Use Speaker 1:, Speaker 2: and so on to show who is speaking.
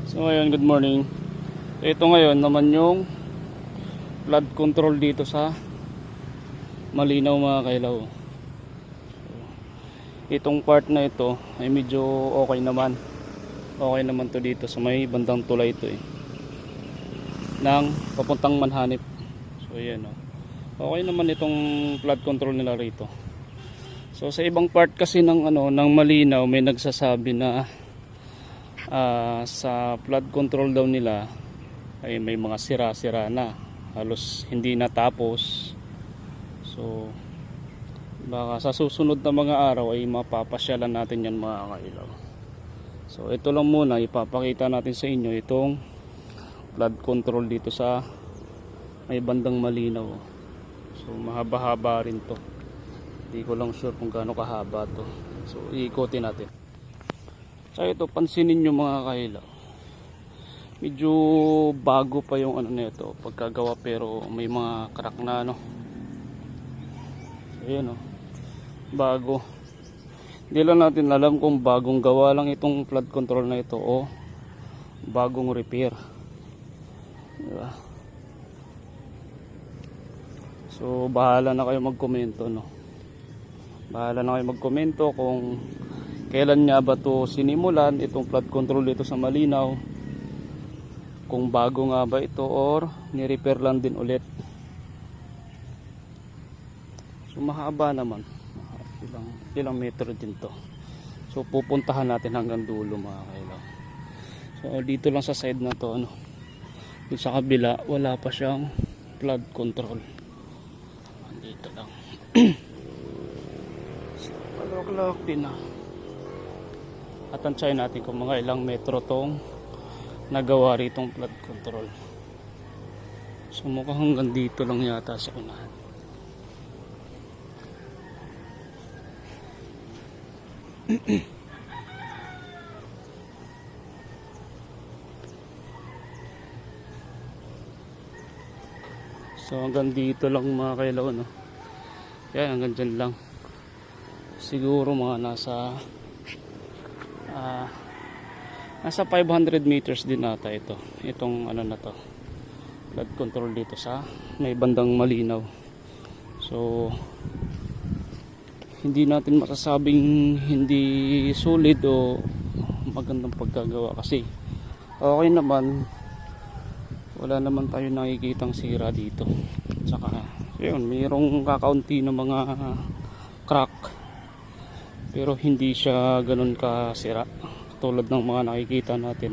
Speaker 1: So ngayon, good morning. Ito ngayon naman yung flood control dito sa Malinaw mga kailaw. Itong part na ito ay medyo okay naman. Okay naman to dito sa may bandang tulay ito ng papuntang Manhanip. So ayan o. Okay naman itong flood control nila rito. So sa ibang part kasi ng ng Malinaw may nagsasabi na sa flood control daw nila ay may mga sira-sira na, halos hindi natapos. So baka sa susunod na mga araw ay mapapasyalan natin yan mga kailaw. So ito lang muna, ipapakita natin sa inyo itong flood control dito sa may bandang Malinaw. So mahaba-haba rin to, hindi ko lang sure kung gaano kahaba to. So iikotin natin. So ito, pansinin nyo mga kailaw, medyo bago pa yung nito pagkagawa, pero may mga crack na so, ayan bago. Hindi lang natin alam kung bagong gawa lang itong flood control na ito o bagong repair, diba? So bahala na kayo magkomento, bahala na kayo magkomento kung kailan nga ba to sinimulan itong flood control dito sa Malinaw, kung bago nga ba ito or ni-repair lang din ulit. So mahaba naman, ilang metro din to. So pupuntahan natin hanggang dulo mga kailaw. So dito lang sa side na to, dito sa kabila wala pa siyang flood control, dito lang. So kalok-lok din at antsayin natin kung mga ilang metro tong nagawa ritong flood control. So mukhang hanggang dito lang yata sa unahan. So hanggang dito lang mga kailaw, kaya hanggang dyan lang siguro, mga nasa 500 meters din ata itong na to, flood control dito sa may bandang Malinaw. So hindi natin masasabing hindi solid o magandang pagkagawa, kasi okay naman, wala naman tayo nakikitang sira dito. Saka yun, mayroong kakaunti na mga crack, pero hindi siya ganun kasira tulad ng mga nakikita natin.